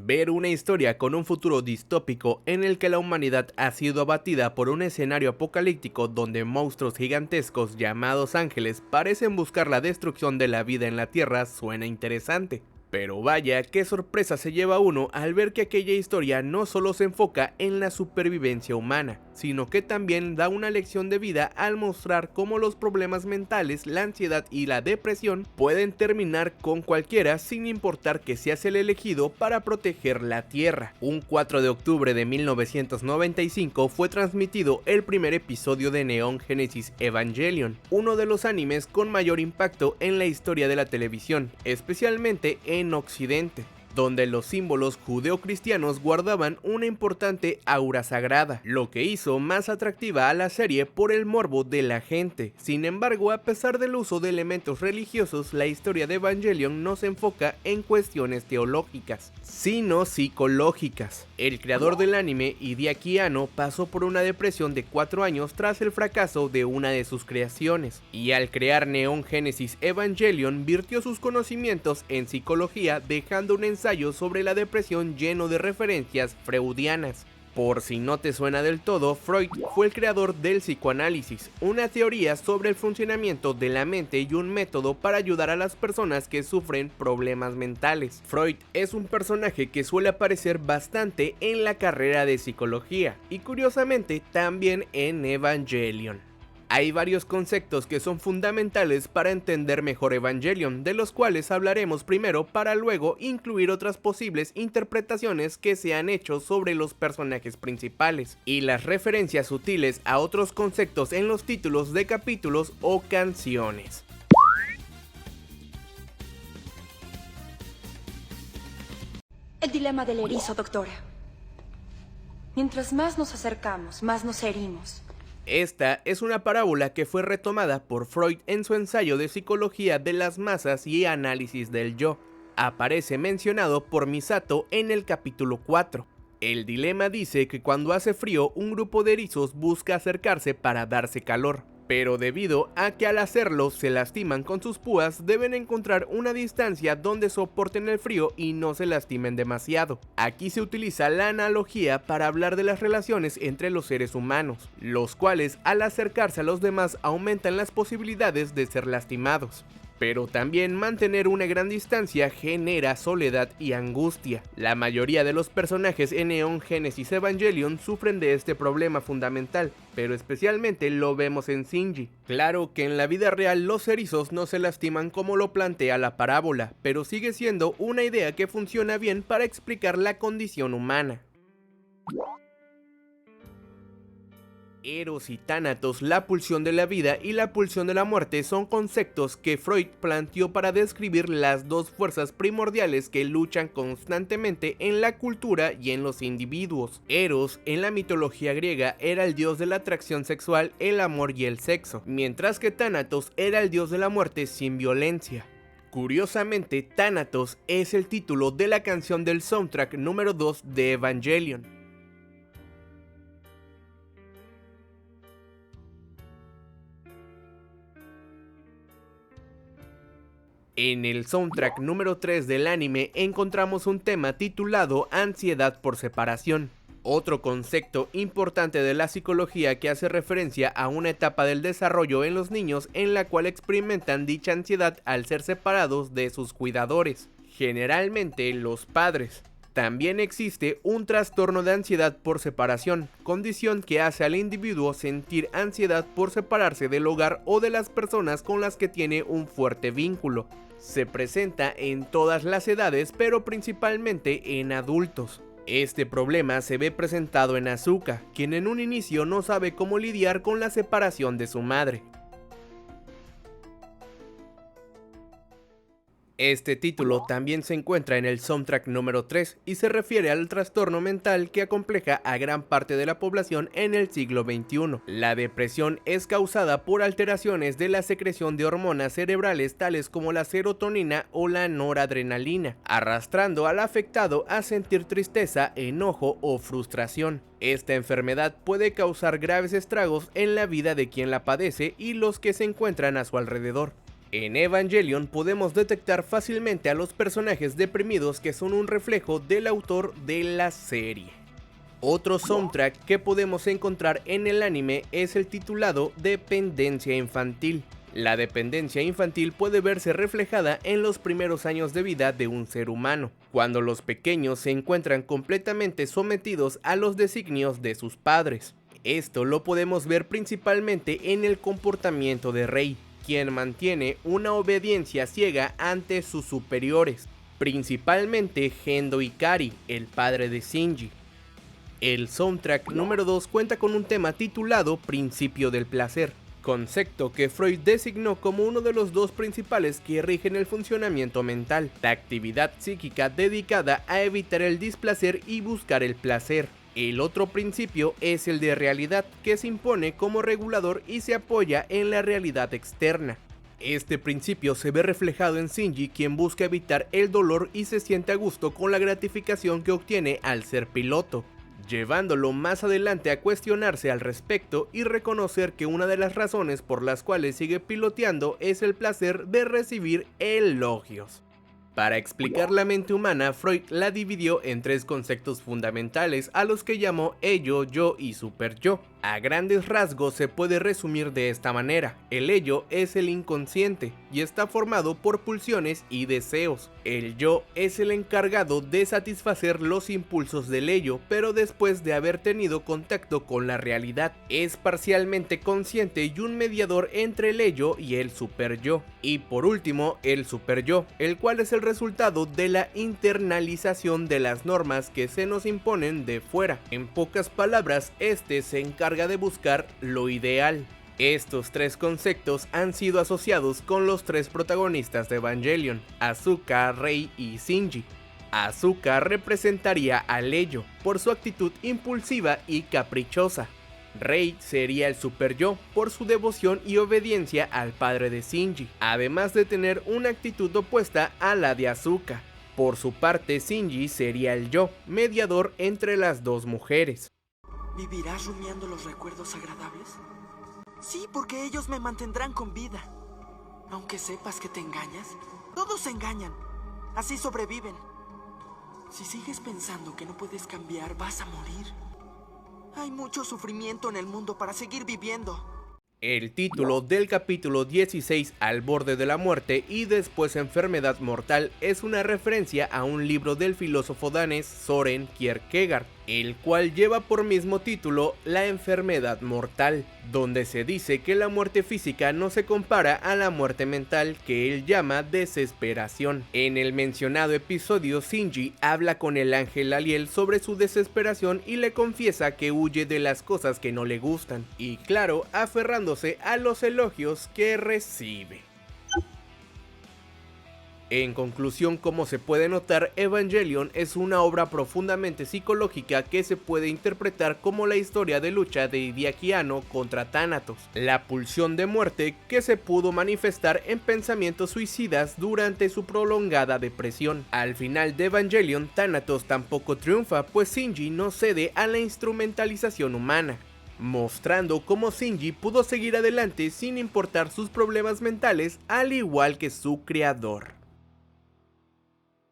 Ver una historia con un futuro distópico en el que la humanidad ha sido abatida por un escenario apocalíptico donde monstruos gigantescos llamados ángeles parecen buscar la destrucción de la vida en la Tierra suena interesante. Pero vaya, qué sorpresa se lleva uno al ver que aquella historia no solo se enfoca en la supervivencia humana, sino que también da una lección de vida al mostrar cómo los problemas mentales, la ansiedad y la depresión pueden terminar con cualquiera sin importar que seas el elegido para proteger la Tierra. Un 4 de octubre de 1995 fue transmitido el primer episodio de Neon Genesis Evangelion, uno de los animes con mayor impacto en la historia de la televisión, especialmente en Occidente, donde los símbolos judeocristianos guardaban una importante aura sagrada, lo que hizo más atractiva a la serie por el morbo de la gente. Sin embargo, a pesar del uso de elementos religiosos, la historia de Evangelion no se enfoca en cuestiones teológicas, sino psicológicas. El creador del anime, Hideaki Anno, pasó por una depresión de 4 años tras el fracaso de una de sus creaciones, y al crear Neon Genesis Evangelion virtió sus conocimientos en psicología, dejando un ensayo sobre la depresión lleno de referencias freudianas. Por si no te suena del todo, Freud fue el creador del psicoanálisis, una teoría sobre el funcionamiento de la mente y un método para ayudar a las personas que sufren problemas mentales. Freud es un personaje que suele aparecer bastante en la carrera de psicología y curiosamente también en Evangelion. Hay varios conceptos que son fundamentales para entender mejor Evangelion, de los cuales hablaremos primero para luego incluir otras posibles interpretaciones que se han hecho sobre los personajes principales, y las referencias sutiles a otros conceptos en los títulos de capítulos o canciones. El dilema del erizo, doctora. Mientras más nos acercamos, más nos herimos. Esta es una parábola que fue retomada por Freud en su ensayo de psicología de las masas y análisis del yo. Aparece mencionado por Misato en el capítulo 4. El dilema dice que cuando hace frío, un grupo de erizos busca acercarse para darse calor, pero debido a que al hacerlo se lastiman con sus púas, deben encontrar una distancia donde soporten el frío y no se lastimen demasiado. Aquí se utiliza la analogía para hablar de las relaciones entre los seres humanos, los cuales al acercarse a los demás aumentan las posibilidades de ser lastimados. Pero también mantener una gran distancia genera soledad y angustia. La mayoría de los personajes en Neon Genesis Evangelion sufren de este problema fundamental, pero especialmente lo vemos en Shinji. Claro que en la vida real los erizos no se lastiman como lo plantea la parábola, pero sigue siendo una idea que funciona bien para explicar la condición humana. Eros y Thanatos, la pulsión de la vida y la pulsión de la muerte son conceptos que Freud planteó para describir las dos fuerzas primordiales que luchan constantemente en la cultura y en los individuos. Eros, en la mitología griega, era el dios de la atracción sexual, el amor y el sexo, mientras que Thanatos era el dios de la muerte sin violencia. Curiosamente, Thanatos es el título de la canción del soundtrack número 2 de Evangelion. En el soundtrack número 3 del anime encontramos un tema titulado Ansiedad por separación. Otro concepto importante de la psicología que hace referencia a una etapa del desarrollo en los niños en la cual experimentan dicha ansiedad al ser separados de sus cuidadores, generalmente los padres. También existe un trastorno de ansiedad por separación, condición que hace al individuo sentir ansiedad por separarse del hogar o de las personas con las que tiene un fuerte vínculo. Se presenta en todas las edades, pero principalmente en adultos. Este problema se ve presentado en Asuka, quien en un inicio no sabe cómo lidiar con la separación de su madre. Este título también se encuentra en el soundtrack número 3 y se refiere al trastorno mental que acompleja a gran parte de la población en el siglo XXI. La depresión es causada por alteraciones de la secreción de hormonas cerebrales tales como la serotonina o la noradrenalina, arrastrando al afectado a sentir tristeza, enojo o frustración. Esta enfermedad puede causar graves estragos en la vida de quien la padece y los que se encuentran a su alrededor. En Evangelion podemos detectar fácilmente a los personajes deprimidos que son un reflejo del autor de la serie. Otro soundtrack que podemos encontrar en el anime es el titulado Dependencia Infantil. La dependencia infantil puede verse reflejada en los primeros años de vida de un ser humano, cuando los pequeños se encuentran completamente sometidos a los designios de sus padres. Esto lo podemos ver principalmente en el comportamiento de Rei, quien mantiene una obediencia ciega ante sus superiores, principalmente Gendo Ikari, el padre de Shinji. El soundtrack número 2 cuenta con un tema titulado Principio del Placer, concepto que Freud designó como uno de los dos principales que rigen el funcionamiento mental, la actividad psíquica dedicada a evitar el displacer y buscar el placer. El otro principio es el de realidad, que se impone como regulador y se apoya en la realidad externa. Este principio se ve reflejado en Shinji, quien busca evitar el dolor y se siente a gusto con la gratificación que obtiene al ser piloto, llevándolo más adelante a cuestionarse al respecto y reconocer que una de las razones por las cuales sigue piloteando es el placer de recibir elogios. Para explicar la mente humana, Freud la dividió en tres conceptos fundamentales a los que llamó ello, yo y superyo. A grandes rasgos se puede resumir de esta manera: el ello es el inconsciente y está formado por pulsiones y deseos. El yo es el encargado de satisfacer los impulsos del ello, pero después de haber tenido contacto con la realidad. Es parcialmente consciente y un mediador entre el ello y el superyo. Y por último, el superyo, el cual es el resultado de la internalización de las normas que se nos imponen de fuera. En pocas palabras, este se encarga de buscar lo ideal. Estos tres conceptos han sido asociados con los tres protagonistas de Evangelion, Asuka, Rei y Shinji. Asuka representaría al ello por su actitud impulsiva y caprichosa. Rei sería el superyo por su devoción y obediencia al padre de Shinji, además de tener una actitud opuesta a la de Asuka. Por su parte, Shinji sería el yo, mediador entre las dos mujeres. ¿Vivirás rumiando los recuerdos agradables? Sí, porque ellos me mantendrán con vida. Aunque sepas que te engañas, todos se engañan. Así sobreviven. Si sigues pensando que no puedes cambiar, vas a morir. Hay mucho sufrimiento en el mundo para seguir viviendo. El título del capítulo 16, Al borde de la muerte y después Enfermedad mortal, es una referencia a un libro del filósofo danés Søren Kierkegaard, el cual lleva por mismo título La enfermedad mortal, donde se dice que la muerte física no se compara a la muerte mental, que él llama desesperación. En el mencionado episodio, Shinji habla con el ángel Aliel sobre su desesperación y le confiesa que huye de las cosas que no le gustan, y claro, aferrándose a los elogios que recibe. En conclusión, como se puede notar, Evangelion es una obra profundamente psicológica que se puede interpretar como la historia de lucha de Hideaki Anno contra Thanatos, la pulsión de muerte que se pudo manifestar en pensamientos suicidas durante su prolongada depresión. Al final de Evangelion, Thanatos tampoco triunfa, pues Shinji no cede a la instrumentalización humana, mostrando cómo Shinji pudo seguir adelante sin importar sus problemas mentales, al igual que su creador.